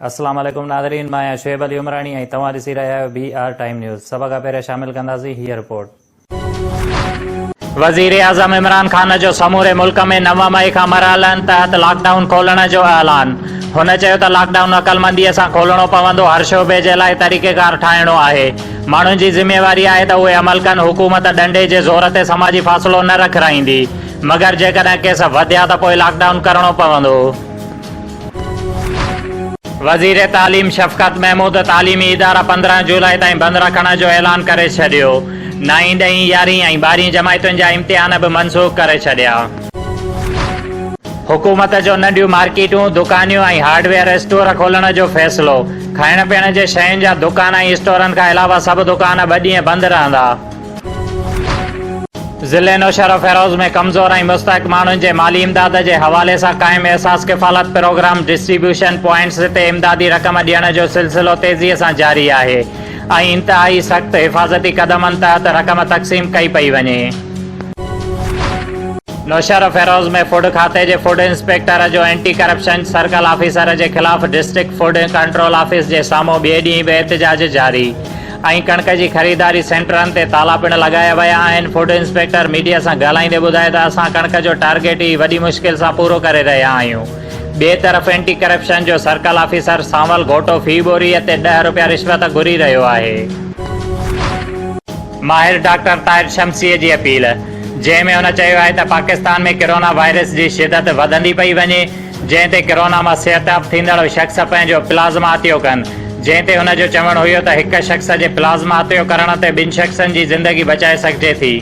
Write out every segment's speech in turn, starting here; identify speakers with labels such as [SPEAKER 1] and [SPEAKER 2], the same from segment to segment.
[SPEAKER 1] अस्सलाम वालेकुम नाज़रीन, मैं शुएब अली उमरानी ऐं तव्हां ॾिसी रहिया आहियो BR टाइम न्यूज़। सभ खां पहिरियों शामिल कंदासीं हीअ रिपोर्ट। वज़ीर आज़म इमरान ख़ान जो समूरे मुल्क में 9 मई खां मरहलनि तहत लॉकडाउन खोलण जो ऐलान। हुन चयो त लॉकडाउन अक़लमंदीअ सां खोलणो पवंदो, हर शोबे जे लाइ तरीक़ेकार ठाहिणो आहे। माण्हुनि जी ज़िम्मेवारी आहे त उहे अमल कनि। हुकूमत डंडे जे ज़ोर ते समाजी फ़ासिलो न रखाईंदी, मगर जेकॾहिं केस वधिया त पोइ लॉकडाउन करणो पवंदो। वज़ीर तालीम शफ़क़त महमूद तालीमी इदारा 15 जुलाई ताईं बंदि रखण जो ऐलान करे छॾियो। 9, 10, 11 ऐं 12 जमायतुनि जा इम्तिहान बि मनसूख़ करे छॾिया। हुकूमत जो नंढियूं मार्केटूं, दुकानियूं ऐं हार्डवेयर स्टोर खोलण जो फ़ैसिलो। खाइण पीअण जे शयुनि जा दुकान ऐं स्टोरनि खां अलावा सभु दुकान 2 ॾींहं बंदि रहंदा। ज़िले नौशहर फ़ैरोज़ में कमज़ोर ऐं मुस्तहिक़ माण्हुनि जे माली इमदाद जे हवाले सां क़ाइम एहसास किफ़ालत प्रोग्राम डिस्ट्रीब्यूशन पॉइंट्स ते इमदादी रक़म ॾियण जो सिलसिलो तेज़ीअ सां जारी आहे ऐं इंतहाई सख़्त हिफ़ाज़ती क़दमनि तहत रक़म तक़सीम कई पई वञे। नौशहर फ़ैरोज़ में फूड खाते जे फूड इंस्पेक्टर जो एंटी करप्शन सर्कल ऑफिसर जे ख़िलाफ़ डिस्ट्रिक्ट फूड कंट्रोल ऑफिस जे साम्हूं ॿिए ॾींहुं बि एहतजाज जारी ऐं कणक जी ख़रीदारी सेंटरनि ते ताला पिणु लॻाया विया आहिनि। फूड इंस्पेक्टर मीडिया सां ॻाल्हाईंदे ॿुधाए त असां कणक जो टारगेट ई वॾी मुश्किल सां पूरो करे रहिया आहियूं। ॿिए तरफ़ एंटी करप्शन जो सर्कल ऑफिसर सांवल घोटो फ़ी बोरीअ ते 10 रुपया रिश्वत घुरी रहियो आहे। माहिर डॉक्टर ताहिर शमसीअ जी अपील, जंहिं में हुन चयो आहे त पाकिस्तान में कोरोना वायरस जी शिदत वधंदी पई वञे, जंहिं ते कोरोना मां सिहतयाब थींदड़ शख़्स पंहिंजो प्लाज़्मा अतियो कनि, जंहिं ते हुन जो चवणु हुयो त हिक शख़्स जे प्लाज़्मा अतियो करण ते 2 शख़्सनि जी ज़िंदगी बचाए सघिजे थी।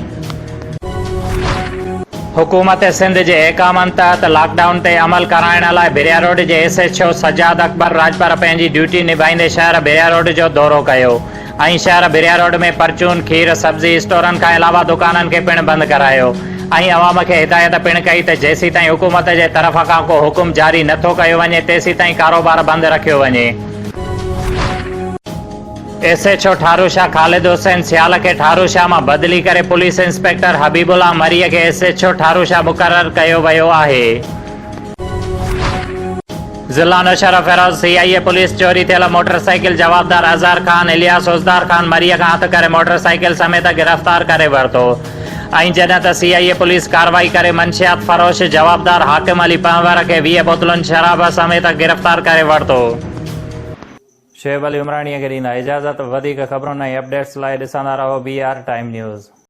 [SPEAKER 1] हुकूमत सिंध जे अहकामनि तहत लॉकडाउन ते अमल कराइण लाइ बिरिया रोड जे SHO सजाद अकबर राजपर पंहिंजी ड्यूटी निभाईंदे शहर बिरिया रोड जो दौरो कयो ऐं शहर बिरिया रोड में परचून, खीर, सब्ज़ी स्टोरनि खां अलावा दुकाननि खे पिणु बंदि करायो ऐं अवाम खे हिदायत पिणु कई त जेसीं ताईं हुकूमत जे तरफ़ खां को हुकुम जारी नथो कयो वञे तेसीं ताईं कारोबार बंदि रखियो वञे। SHO ठारूशाह ख़ालिद हुसैन सियाल खे ठारूशाह मां बदिली करे पुलिस इंस्पेक्टर हबीबुल्लाह मरीअ खे SHO ठारूशाह मुक़ररु कयो वियो आहे। ज़िला नौशहर फ़ैरोज़ CIA पुलिस चोरी थियल मोटरसाइकिल जवाबदार अज़हर ख़ान इलियास उज़दार ख़ान मरीअ खां हथ करे मोटरसाइकिल समेत गिरफ़्तार करे वरितो ऐं जॾहिं त CIA पुलिस कार्रवाई करे मंशियात फ़रोश जवाबदार हाकिम अली पंवर खे 20 बोतलुनि शराब समेत गिरफ़्तार करे वरितो। शुएब अली उमराणीअ खे ॾींदा इजाज़त। वधीक ख़बरुनि ऐं अपडेट्स लाइ ॾिसंदा रहो BR टाइम न्यूज़।